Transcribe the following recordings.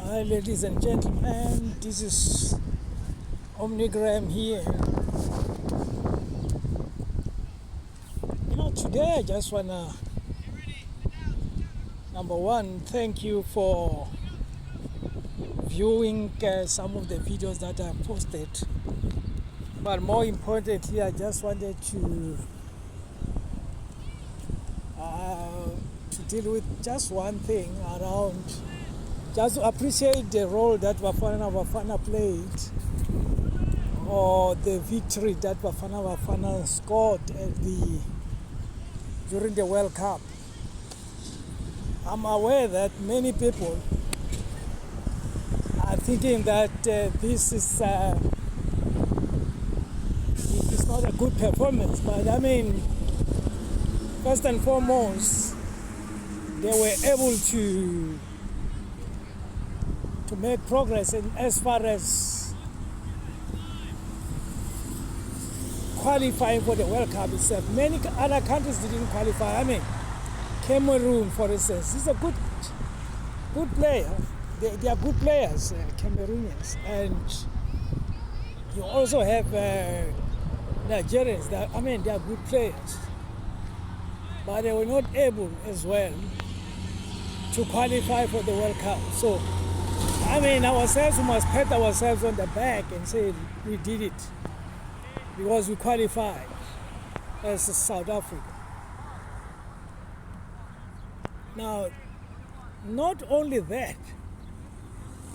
Hi ladies and gentlemen, this is Omnigram here. Today I just wanna, number one, thank you for viewing some of the videos that I posted. But more importantly, I just wanted to deal with just one thing around, just to appreciate the role that Bafana played, or the victory that Bafana scored during the World Cup. I'm aware that many people are thinking that this is it's not a good performance, but I mean, first and foremost, they were able to make progress in as far as qualifying for the World Cup itself. Many other countries didn't qualify. I mean, Cameroon, for instance, is a good player. They are good players, Cameroonians, and you also have Nigerians. They are good players, but they were not able as well to qualify for the World Cup. So, ourselves, we must pat ourselves on the back and say we did it because we qualified as South Africa. Now, not only that,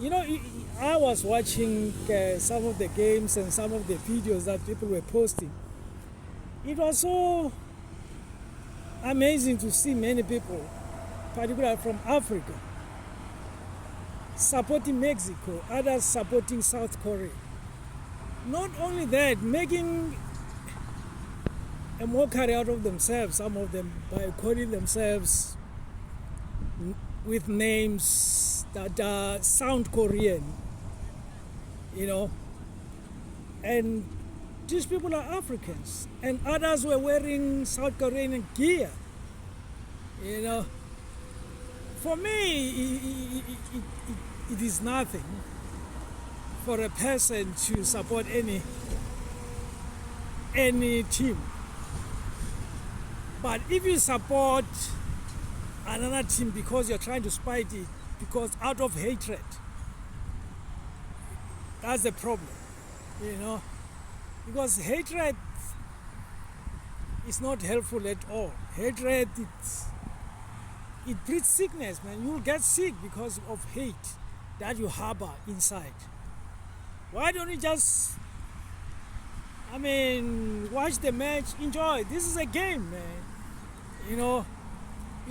I was watching some of the games and some of the videos that people were posting. It was so amazing to see many people, particularly from Africa, supporting Mexico, others supporting South Korea. Not only that, making a mockery out of themselves, some of them, by calling themselves with names that sound Korean, and these people are Africans, and others were wearing South Korean gear. For me, it is nothing for a person to support any team. But if you support another team because you're trying to spite it, because out of hatred, that's the problem, because hatred is not helpful at all. Hatred, it breeds sickness, man. You'll get sick because of hate that you harbor inside. Why don't you just, watch the match, enjoy? This is a game, man. You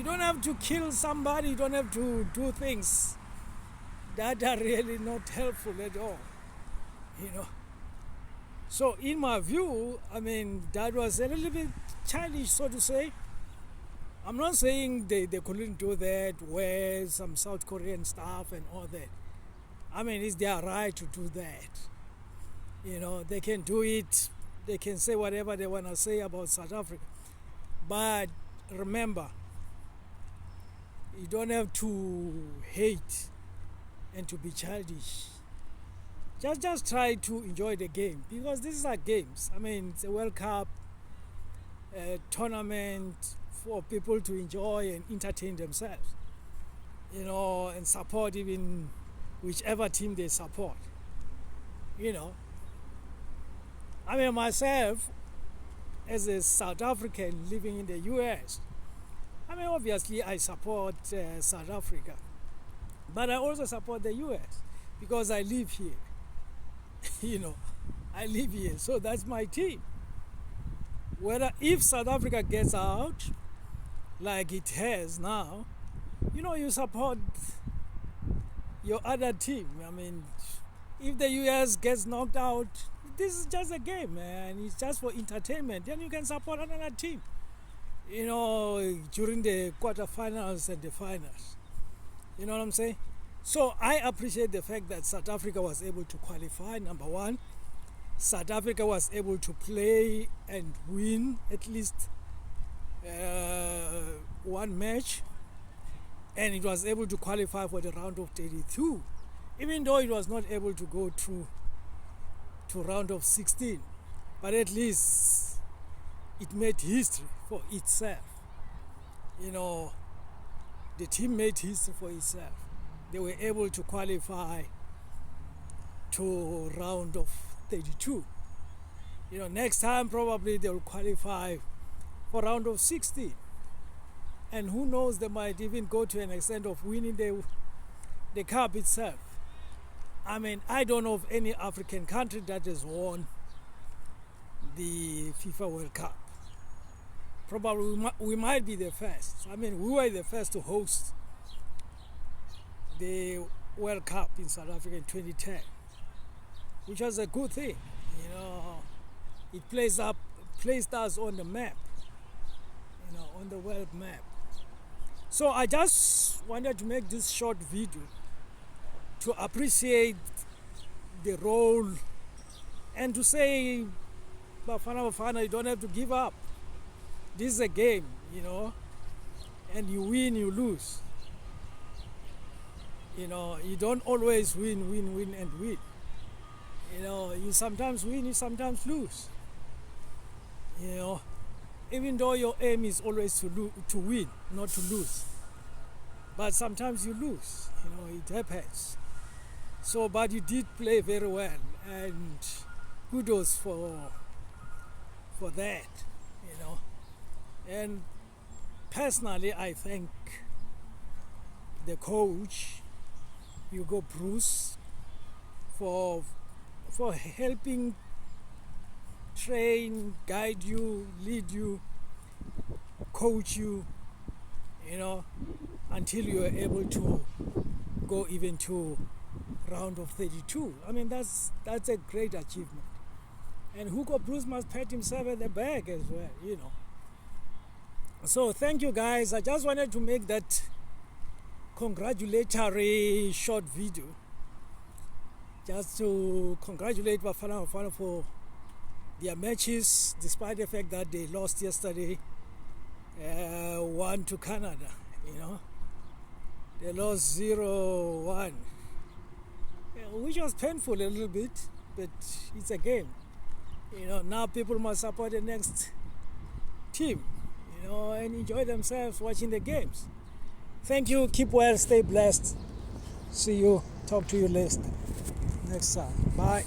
don't have to kill somebody, you don't have to do things that are really not helpful at all, So in my view, that was a little bit childish, so to say. I'm not saying they couldn't do that, wear some South Korean stuff and all that. It's their right to do that. They can do it, they can say whatever they want to say about South Africa. But remember, you don't have to hate and to be childish. Just try to enjoy the game, because these are games. It's a World Cup tournament for people to enjoy and entertain themselves, and support even whichever team they support. Myself, as a South African living in the US, obviously I support South Africa, but I also support the US because I live here. I live here, so that's my team. If South Africa gets out, like it has now, you support your other team. If the US gets knocked out, this is just a game, man. It's just for entertainment. Then you can support another team, during the quarterfinals and the finals. You know what I'm saying? So I appreciate the fact that South Africa was able to qualify, number one. South Africa was able to play and win at least one match, and it was able to qualify for the round of 32. even though it was not able to go through to round of 16, but at least it made history for itself. You know, the team made history for itself. They were able to qualify to round of 32. You know, next time probably they will qualify for round of 16. And who knows, they might even go to an extent of winning the cup itself. I mean, I don't know of any African country that has won the FIFA World Cup. Probably we might be the first. I mean, we were the first to host the World Cup in South Africa in 2010, which was a good thing. You know, it placed us on the map, you know, on the world map. So I just wanted to make this short video to appreciate the role and to say, Bafana, you don't have to give up. This is a game, you know, and you win, you lose. You know, you don't always win, and win. You know, you sometimes win, you sometimes lose. You know, even though your aim is always to win, not to lose. But sometimes you lose, you know, it happens. So, but you did play very well, and kudos for that, you know. And personally, I thank the coach, Hugo Bruce, for helping train, guide you, lead you, coach you, you know, until you are able to go even to round of 32. I mean, that's a great achievement. And Hugo Bruce must pat himself at the back as well, you know. So thank you guys. I just wanted to make that congratulatory short video just to congratulate Bafana for their matches, despite the fact that they lost yesterday 1 to Canada, you know. They lost 0-1, which was painful a little bit, but it's a game. You know, now people must support the next team, you know, and enjoy themselves watching the games. Thank you. Keep well. Stay blessed. See you. Talk to you next time. Bye.